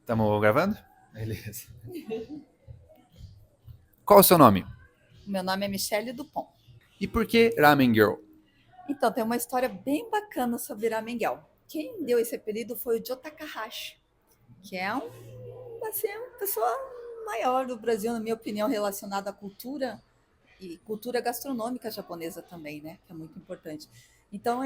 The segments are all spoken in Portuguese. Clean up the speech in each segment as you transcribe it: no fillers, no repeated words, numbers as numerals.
Estamos gravando? Beleza. Qual o seu nome? Meu nome é Michele Dupont. E por que Ramen Girl? Então, tem uma história bem bacana sobre Ramengel. Quem deu esse apelido foi o Joe Takahashi, que é assim, uma pessoa maior do Brasil, na minha opinião, relacionada à cultura e cultura gastronômica japonesa também, né? Que é muito importante. Então,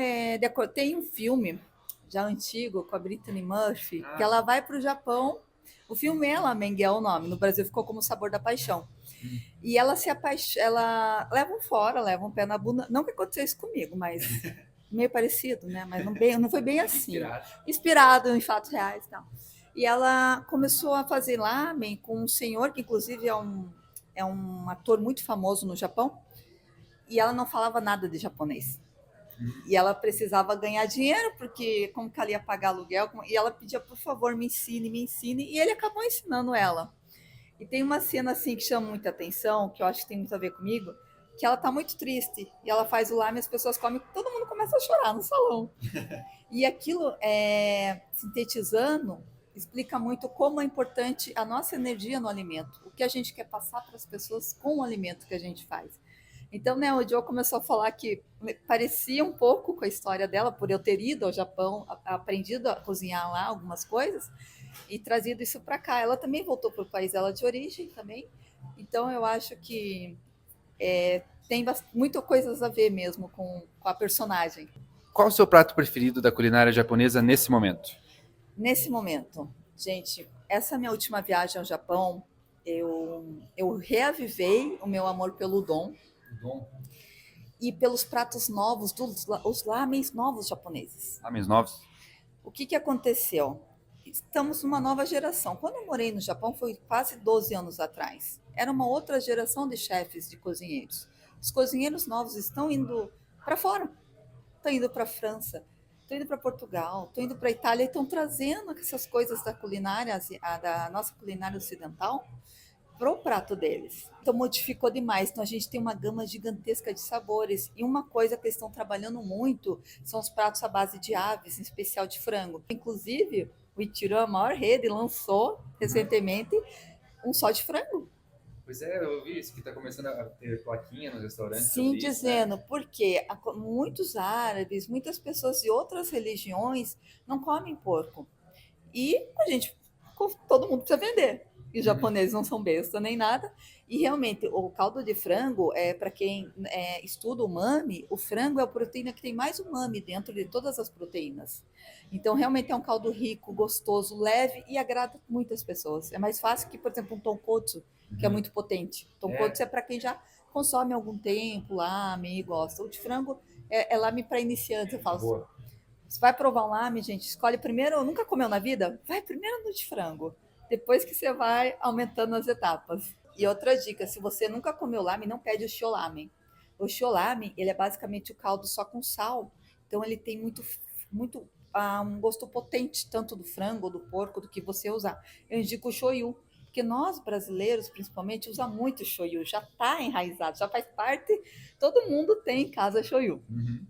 tem um filme já antigo com a Brittany Murphy, que ela vai para o Japão. O filme é Ramengel, o nome. No Brasil ficou como Sabor da Paixão. E ela ela leva um fora, leva um pé na bunda. Não que aconteceu isso comigo, mas meio parecido, né? Mas não foi bem assim. Inspirado em fatos reais e tal. E ela começou a fazer lamen com um senhor que, inclusive, é um ator muito famoso no Japão. E ela não falava nada de japonês. E ela precisava ganhar dinheiro, porque como que ela ia pagar aluguel? E ela pedia, por favor, me ensine, me ensine. E ele acabou ensinando ela. E tem uma cena assim que chama muita atenção, que eu acho que tem muito a ver comigo, que ela tá muito triste e ela faz o lame, as pessoas comem, todo mundo começa a chorar no salão. E aquilo, sintetizando, explica muito como é importante a nossa energia no alimento, o que a gente quer passar para as pessoas com o alimento que a gente faz. Então, né, o Joe começou a falar que parecia um pouco com a história dela, por eu ter ido ao Japão, aprendido a cozinhar lá algumas coisas, e trazido isso para cá. Ela também voltou para o país dela de origem também. Então eu acho que tem muitas coisas a ver mesmo com a personagem. Qual o seu prato preferido da culinária japonesa nesse momento? Nesse momento, gente, essa minha última viagem ao Japão, eu reavivei o meu amor pelo udon e pelos pratos novos, os lamens novos japoneses. Lamens novos? O que, que aconteceu? Estamos numa nova geração. Quando eu morei no Japão foi quase 12 anos atrás. Era uma outra geração de chefes, de cozinheiros. Os cozinheiros novos estão indo para fora, estão indo para a França, estão indo para Portugal, estão indo para a Itália e estão trazendo essas coisas da culinária, da nossa culinária ocidental, para o prato deles. Então modificou demais. Então a gente tem uma gama gigantesca de sabores. E uma coisa que eles estão trabalhando muito são os pratos à base de aves, em especial de frango. Inclusive, o Ichiran, a maior rede, lançou recentemente um só de frango. Pois é, eu vi isso, que está começando a ter plaquinha nos restaurantes Sim, sobre isso, né? dizendo, porque muitos árabes, muitas pessoas de outras religiões não comem porco. E a gente, todo mundo precisa vender. E os japoneses não são besta nem nada. E realmente, o caldo de frango, para quem estuda o umami, o frango é a proteína que tem mais umami dentro de todas as proteínas. Então, realmente é um caldo rico, gostoso, leve e agrada muitas pessoas. É mais fácil que, por exemplo, um tonkotsu, que é muito potente. Tonkotsu é para quem já consome há algum tempo lá, e gosta. O de frango é lame para iniciantes, eu falo. Boa. Você vai provar um lame, gente, escolhe primeiro, nunca comeu na vida? Vai primeiro no de frango. Depois que você vai aumentando as etapas. E outra dica, se você nunca comeu lame, não pede o shoulame. O shoulame, ele é basicamente o caldo só com sal. Então ele tem muito um gosto potente, tanto do frango, do porco, do que você usar. Eu indico o shoyu, porque nós brasileiros, principalmente, usa muito shoyu. Já está enraizado, já faz parte. Todo mundo tem em casa shoyu,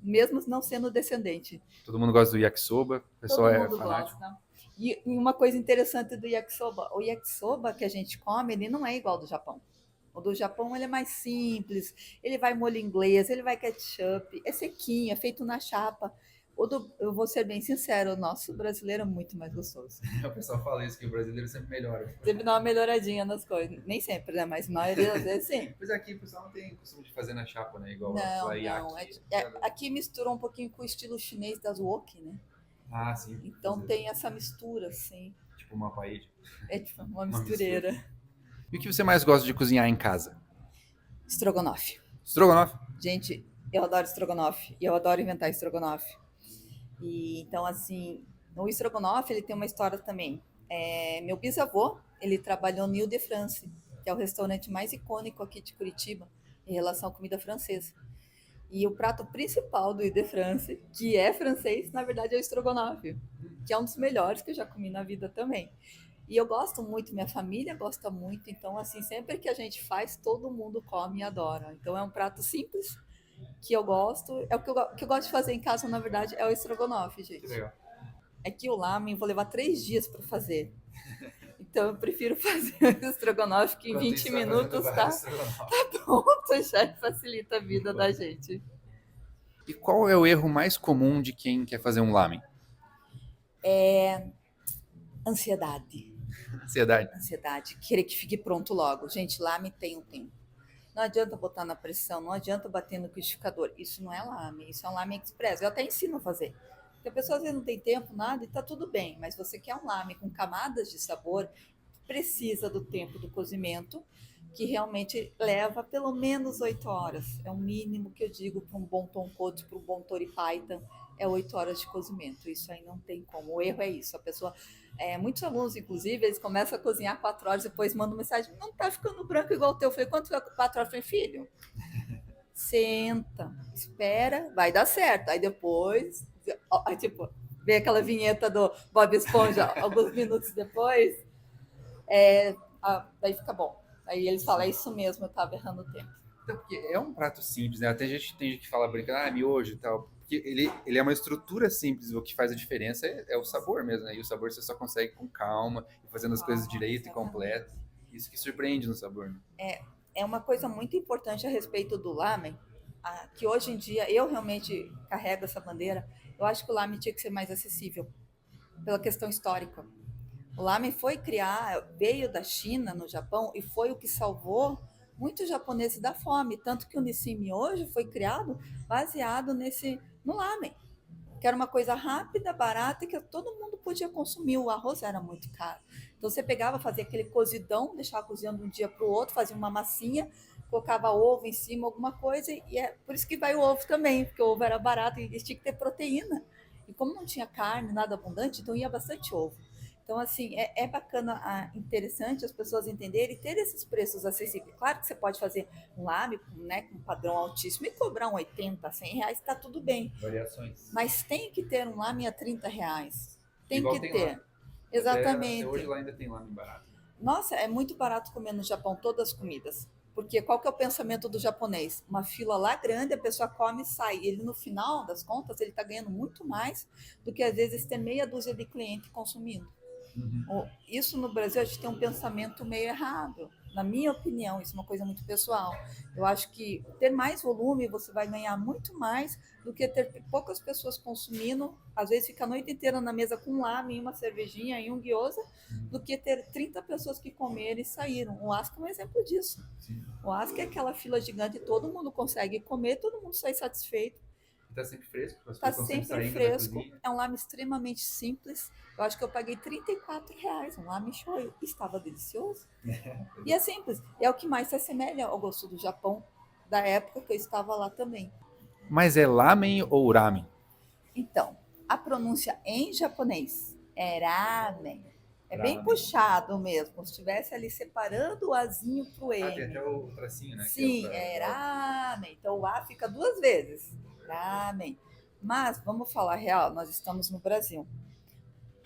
mesmo não sendo descendente. Todo mundo gosta do yakisoba, o pessoal Todo é mundo fanático. gosta. E uma coisa interessante do yakisoba, o yakisoba que a gente come, ele não é igual ao do Japão. O do Japão ele é mais simples, ele vai molho inglês, ele vai ketchup, é sequinho, é feito na chapa. Eu vou ser bem sincero, o nosso brasileiro é muito mais gostoso. O pessoal fala isso, que o brasileiro sempre melhora. Sempre dá uma melhoradinha nas coisas. Nem sempre, né? Mas a maioria das vezes sim. Pois aqui o pessoal não tem costume de fazer na chapa, né? Igual Não, a não. yaki. Aqui misturou um pouquinho com o estilo chinês das wok, né? Ah, sim. Então tem essa mistura, assim. Tipo uma paella. É tipo uma mistureira. E o que você mais gosta de cozinhar em casa? Estrogonofe. Estrogonofe? Gente, eu adoro estrogonofe. E eu adoro inventar estrogonofe. E então, assim, o estrogonofe, ele tem uma história também. Meu bisavô, ele trabalhou no Ile de France, que é o restaurante mais icônico aqui de Curitiba, em relação à comida francesa. E o prato principal do Ile de France, que é francês, na verdade é o estrogonofe, que é um dos melhores que eu já comi na vida também. E eu gosto muito, minha família gosta muito, então assim, sempre que a gente faz, todo mundo come e adora. Então é um prato simples, que eu gosto, é o que eu gosto de fazer em casa, na verdade, é o estrogonofe, Que gente. legal. É que o lamen vou levar 3 dias para fazer. Então eu prefiro fazer o estrogonofe que em Enquanto 20 isso, vai minutos fazendo tá vários estrogonofe. pronto, já facilita a vida da gente. E qual é o erro mais comum de quem quer fazer um lamen? Ansiedade. Ansiedade. Ansiedade, querer que fique pronto logo. Gente, lame tem um tempo. Não adianta botar na pressão, não adianta bater no liquidificador. Isso não é lame, isso é um lame express. Eu até ensino a fazer. Porque a pessoa às vezes não tem tempo, nada, e tá tudo bem. Mas você quer um lame com camadas de sabor, precisa do tempo do cozimento, que realmente leva pelo menos 8 horas. É o mínimo que eu digo para um bom tonkotsu, para um bom toripaita, é 8 horas de cozimento. Isso aí não tem como. O erro é isso. A pessoa, muitos alunos, inclusive, eles começam a cozinhar 4 horas, depois mandam mensagem, não tá ficando branco igual o teu. Eu falei, quanto foi 4 horas? Eu falei, filho, senta, espera, vai dar certo. Aí depois, aí, tipo, vem aquela vinheta do Bob Esponja, alguns minutos depois, daí fica bom. Aí eles falam, é isso mesmo, eu tava errando o tempo. Então, porque é um prato simples, né? Até gente tem gente que fala brincando, miojo e tal. Porque ele é uma estrutura simples, o que faz a diferença é o sabor mesmo, né? E o sabor você só consegue com calma, e fazendo as coisas direito e completo. Isso que surpreende no sabor, né? É uma coisa muito importante a respeito do lamen, que hoje em dia eu realmente carrego essa bandeira. Eu acho que o lamen tinha que ser mais acessível, pela questão histórica. O lamen foi criar, veio da China, no Japão, e foi o que salvou muitos japoneses da fome. Tanto que o Nissin hoje foi criado baseado no lamen, que era uma coisa rápida, barata e que todo mundo podia consumir. O arroz era muito caro. Então você pegava, fazia aquele cozidão, deixava cozinhando de um dia para o outro, fazia uma massinha, colocava ovo em cima, alguma coisa, e é por isso que vai o ovo também, porque o ovo era barato e tinha que ter proteína. E como não tinha carne, nada abundante, então ia bastante ovo. Então, assim, é bacana, interessante as pessoas entenderem e ter esses preços acessíveis. Claro que você pode fazer um lame, né, com um padrão altíssimo e cobrar um 80, 100 reais, está tudo bem. Variações. Mas tem que ter um lame a 30 reais. Tem Igual que tem ter. lá. Até hoje Exatamente. lá ainda tem lamen barato. Nossa, é muito barato comer no Japão todas as comidas. Porque qual que é o pensamento do japonês? Uma fila lá grande, a pessoa come e sai. Ele, no final das contas, ele está ganhando muito mais do que, às vezes, ter meia dúzia de cliente consumindo. Isso no Brasil a gente tem um pensamento meio errado, na minha opinião, isso é uma coisa muito pessoal. Eu acho que ter mais volume você vai ganhar muito mais do que ter poucas pessoas consumindo, às vezes fica a noite inteira na mesa com um lamen, uma cervejinha e um gyoza, do que ter 30 pessoas que comeram e saíram. O Asca é um exemplo disso. Sim. O Asca é aquela fila gigante, todo mundo consegue comer, todo mundo sai satisfeito. Tá sempre fresco, as Está coisas estão sempre sempre saindo da fresco, cozinha. é um lame extremamente simples. Eu acho que eu paguei R$ 34, um lame shoyu, estava delicioso. E é simples, é o que mais se assemelha ao gosto do Japão, da época que eu estava lá também. Mas é lamen ou ramen? Então, a pronúncia em japonês é ramen. É bem Ramen. puxado mesmo, se estivesse ali separando o azinho pro Tem M. até o tracinho, né? Sim, Que é pra- ramen. Então o A fica duas vezes. Ramen. Mas vamos falar real, nós estamos no Brasil.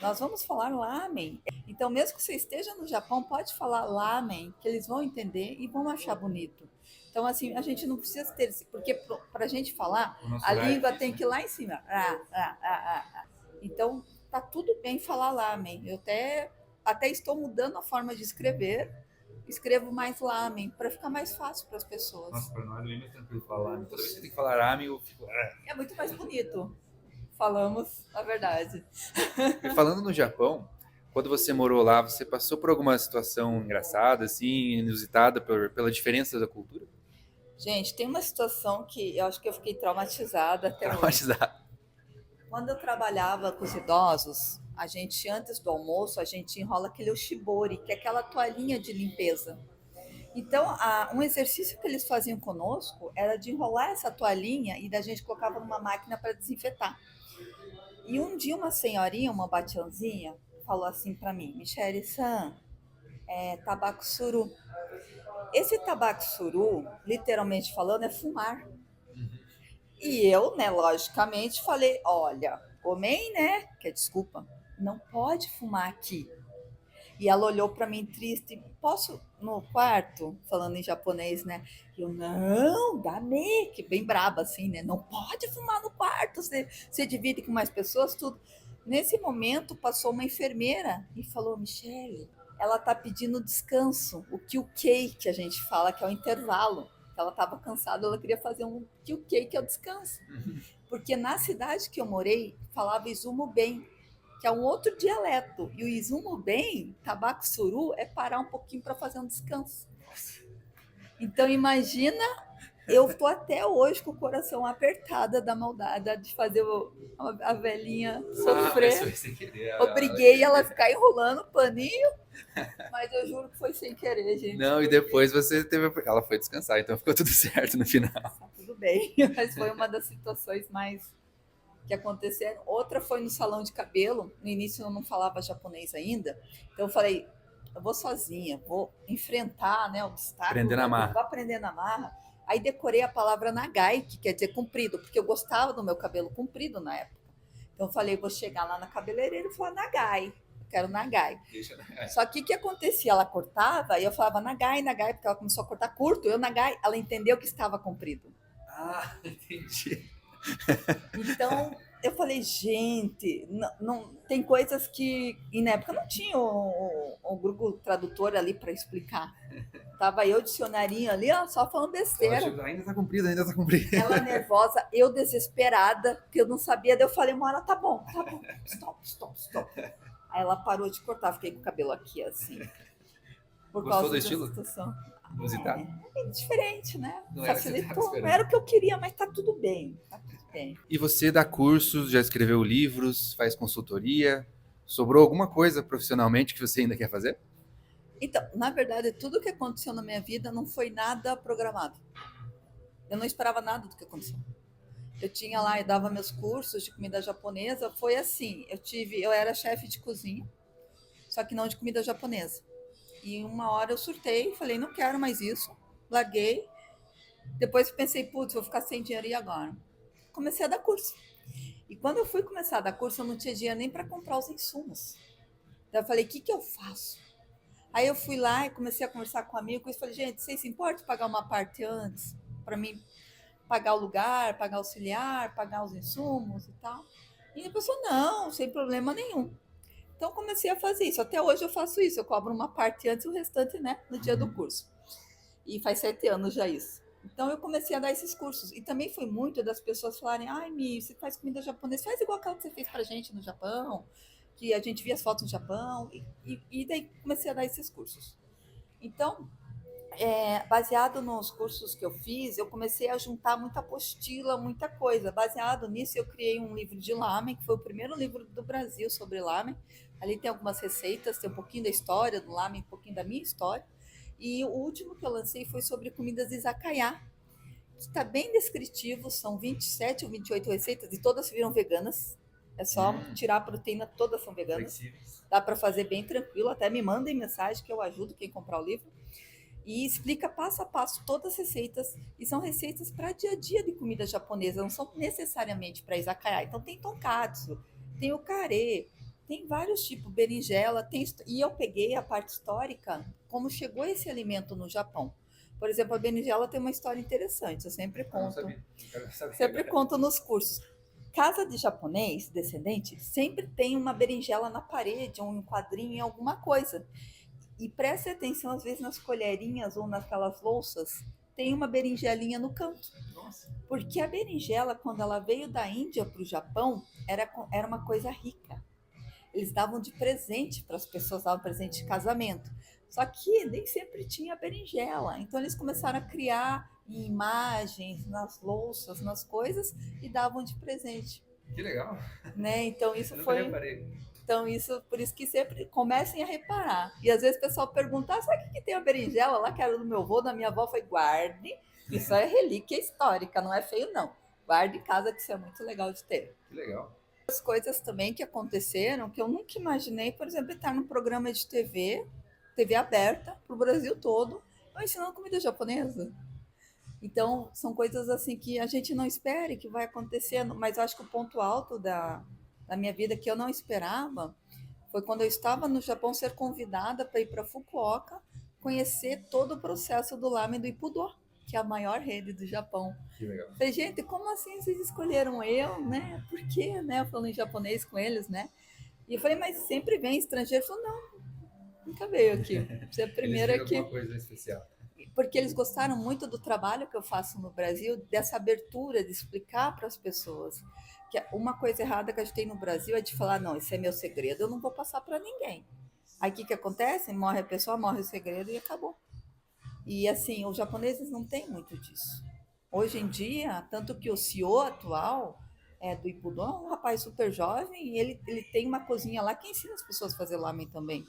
Nós vamos falar lamen. Então, mesmo que você esteja no Japão, pode falar lamen, que eles vão entender e vão achar bonito. Então, assim, a gente não precisa ter, porque para a gente falar, O nosso a horário é língua difícil, tem né? que ir lá em cima. Então, tá tudo bem falar lamen. Eu até estou mudando a forma de escrever. Escrevo mais lamen para ficar mais fácil para as pessoas. Nossa, pra nós é bem mais tranquilo falar lamen. Toda vez que você tem que falar ramen, eu fico... É muito mais bonito. Falamos a verdade. E falando no Japão, quando você morou lá, você passou por alguma situação engraçada, assim, inusitada pela diferença da cultura? Gente, tem uma situação que eu acho que eu fiquei traumatizada até hoje. Traumatizada. Quando eu trabalhava com os idosos, antes do almoço, a gente enrola aquele oshibori, que é aquela toalhinha de limpeza. Então, um exercício que eles faziam conosco era de enrolar essa toalhinha e da gente colocava numa máquina para desinfetar. E um dia uma senhorinha, uma batianzinha, falou assim para mim, Michele-san, tabaco suru. Esse tabaco suru, literalmente falando, é fumar. E eu, né, logicamente, falei: olha, homem, né? Que é desculpa, não pode fumar aqui. E ela olhou para mim triste: posso no quarto? Falando em japonês, né? Eu, não, dá-me, que bem braba assim, né? Não pode fumar no quarto, você divide com mais pessoas, tudo. Nesse momento, passou uma enfermeira e falou: Michele, ela tá pedindo descanso, o QK que a gente fala, que é o intervalo. Ela estava cansada, ela queria fazer um QK, que é o descanso. Porque na cidade que eu morei, falava Izumo bem, que é um outro dialeto. E o Izumo bem, tabaco suru, é parar um pouquinho para fazer um descanso. Então imagina, eu tô até hoje com o coração apertado da maldade de fazer a velhinha sofrer. Foi sem querer. Obriguei ela a ficar enrolando o paninho, mas eu juro que foi sem querer, gente. Não, e depois você teve. Ela foi descansar, então ficou tudo certo no final. Tá tudo bem, mas foi uma das situações mais que aconteceram. Outra foi no salão de cabelo. No início eu não falava japonês ainda, então eu falei, eu vou sozinha, vou enfrentar, né, obstáculos, Aprender na marra. vou aprender na marra. Aí decorei a palavra nagai, que quer dizer comprido, porque eu gostava do meu cabelo comprido na época. Então eu falei, vou chegar lá na cabeleireira e falar nagai, eu quero nagai. Só que o que acontecia? Ela cortava e eu falava nagai, nagai, porque ela começou a cortar curto, eu nagai, ela entendeu que estava comprido. Ah, entendi. Então, eu falei, gente, não, tem coisas que. E na época não tinha o Google Tradutor ali para explicar. Tava eu, dicionarinho ali, ó, só falando besteira. Ainda tá cumprido, ainda tá cumprido. Ela nervosa, eu desesperada, porque eu não sabia. Daí eu falei, Mora, tá bom, stop. Aí ela parou de cortar, fiquei com o cabelo aqui, assim. Por Gostou causa do da estilo? situação. Inusitado? É diferente, né? Não era o que você tava Facilitou. Não esperando. era o que eu queria, mas tá tudo bem. Tá tudo bem. E você dá cursos, já escreveu livros, faz consultoria? Sobrou alguma coisa profissionalmente que você ainda quer fazer? Então, na verdade, tudo que aconteceu na minha vida não foi nada programado. Eu não esperava nada do que aconteceu. Eu tinha lá, eu dava meus cursos de comida japonesa, foi assim, eu era chefe de cozinha, só que não de comida japonesa. E uma hora eu surtei, falei, não quero mais isso, larguei. Depois pensei, putz, vou ficar sem dinheiro e agora? Comecei a dar curso. E quando eu fui começar a dar curso, eu não tinha dinheiro nem para comprar os insumos. Então eu falei, o que eu faço? Aí eu fui lá e comecei a conversar com amigos e falei, gente, vocês se importam de pagar uma parte antes? Para mim pagar o lugar, pagar auxiliar, pagar os insumos e tal. E a pessoa, não, sem problema nenhum. Então comecei a fazer isso. Até hoje eu faço isso. Eu cobro uma parte antes e o restante, né, no dia do curso. E faz 7 anos já isso. Então eu comecei a dar esses cursos. E também foi muito das pessoas falarem, ai, Mi, você faz comida japonesa, faz igual aquela que você fez pra gente no Japão, que a gente via as fotos no Japão. E daí comecei a dar esses cursos. Então, baseado nos cursos que eu fiz, eu comecei a juntar muita apostila, muita coisa. Baseado nisso, eu criei um livro de lamen, que foi o primeiro livro do Brasil sobre lamen. Ali tem algumas receitas, tem um pouquinho da história do lamen, um pouquinho da minha história. E o último que eu lancei foi sobre comidas izakaya, que está bem descritivo, são 27 ou 28 receitas e todas viram veganas. É só tirar a proteína, todas são veganas. Dá para fazer bem tranquilo, até me mandem mensagem que eu ajudo quem comprar o livro. E explica passo a passo todas as receitas, e são receitas para dia a dia de comida japonesa, não são necessariamente para izakaya. Então tem tonkatsu, tem o kare, tem vários tipos, berinjela, e eu peguei a parte histórica, como chegou esse alimento no Japão. Por exemplo, a berinjela tem uma história interessante, eu sempre conto. Sempre conto nos cursos. Casa de japonês, descendente, sempre tem uma berinjela na parede, ou um quadrinho em alguma coisa. E preste atenção, às vezes, nas colherinhas ou naquelas louças, tem uma berinjelinha no canto. Nossa. Porque a berinjela, quando ela veio da Índia para o Japão, era uma coisa rica. Eles davam de presente para as pessoas, davam presente de casamento. Só que nem sempre tinha berinjela. Então, eles começaram a criar imagens nas louças, nas coisas, e davam de presente. Que legal. Né? Então, isso Eu nunca foi... reparei. Então, por isso que sempre comecem a reparar. E às vezes o pessoal pergunta, sabe o que tem a berinjela lá, que era do meu avô, da minha avó? Foi guarde, isso é relíquia histórica, não é feio não. Guarde em casa, que isso é muito legal de ter. Que legal. As coisas também que aconteceram, que eu nunca imaginei, por exemplo, estar num programa de TV aberta, para o Brasil todo, eu ensinando comida japonesa. Então, são coisas assim que a gente não espera e que vai acontecendo, mas eu acho que o ponto alto da minha vida que eu não esperava foi quando eu estava no Japão ser convidada para ir para Fukuoka conhecer todo o processo do lamen do Ippudo, que é a maior rede do Japão. Que legal. Falei, gente, como assim vocês escolheram eu, né? Por quê, né? Eu falando em japonês com eles, né? E eu falei, mas sempre vem estrangeiro. Ele falou, não, Nunca veio aqui. Você é a Eles primeira viram aqui. alguma coisa especial. Porque eles gostaram muito do trabalho que eu faço no Brasil, dessa abertura de explicar para as pessoas. Que uma coisa errada que a gente tem no Brasil é de falar, não, esse é meu segredo, eu não vou passar para ninguém. Aí o que acontece? Morre a pessoa, morre o segredo e acabou. E assim, os japoneses não têm muito disso. Hoje em dia, tanto que o CEO atual do Ipudon é um rapaz super jovem e ele tem uma cozinha lá que ensina as pessoas a fazer lamen também.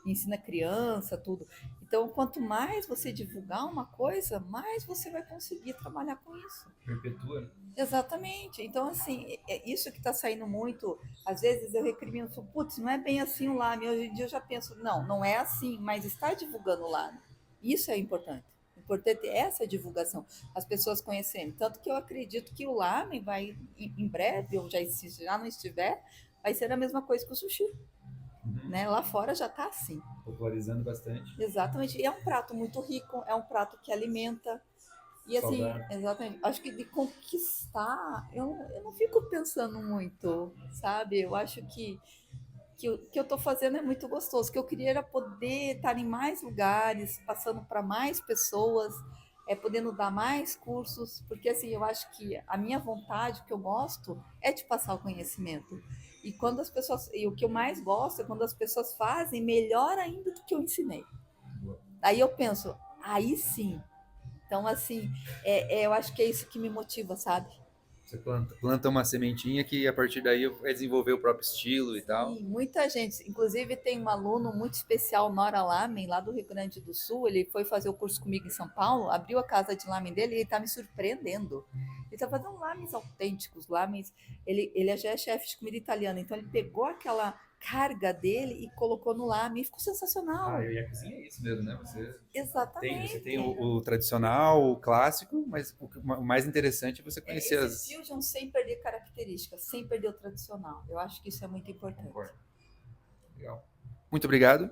Ensina criança, tudo. Então, quanto mais você divulgar uma coisa, mais você vai conseguir trabalhar com isso. Perpetua, né? Exatamente. Então, assim, é isso que está saindo muito. Às vezes eu recrimino, putz, não é bem assim o Lame. Hoje em dia eu já penso, não, não é assim, mas está divulgando o Lame. Isso é importante. O importante é essa divulgação, as pessoas conhecendo. Tanto que eu acredito que o Lame vai, em breve, ou já, se já não estiver, vai ser a mesma coisa que o sushi. Uhum. Né? Lá fora já está assim. Popularizando bastante. Exatamente. E é um prato muito rico, é um prato que alimenta. E assim, Saudável. exatamente, acho que de conquistar, eu não fico pensando muito, sabe? Eu acho que o que eu estou fazendo é muito gostoso. O que eu queria era poder estar em mais lugares, passando para mais pessoas, podendo dar mais cursos, porque assim, eu acho que a minha vontade, o que eu gosto, é de passar o conhecimento. E quando as pessoas, e o que eu mais gosto é quando as pessoas fazem melhor ainda do que eu ensinei. Boa. Aí eu penso, aí sim. Então, assim, eu acho que é isso que me motiva, sabe? Você planta uma sementinha que a partir daí vai desenvolver o próprio estilo e tal. Sim, muita gente. Inclusive, tem um aluno muito especial, Nora Lamen, lá do Rio Grande do Sul. Ele foi fazer o curso comigo em São Paulo, abriu a casa de lamen dele e ele está me surpreendendo. Ele está fazendo lamens autênticos, lamens. Ele já é chefe de comida italiana, então ele pegou aquela carga dele e colocou no lamen e ficou sensacional. E a cozinha é isso mesmo, né? Você tem Exatamente. o tradicional, o clássico, mas o mais interessante é você conhecer Esse fusion sem perder características, sem perder o tradicional. Eu acho que isso é muito importante. Concordo. Legal. Muito obrigado.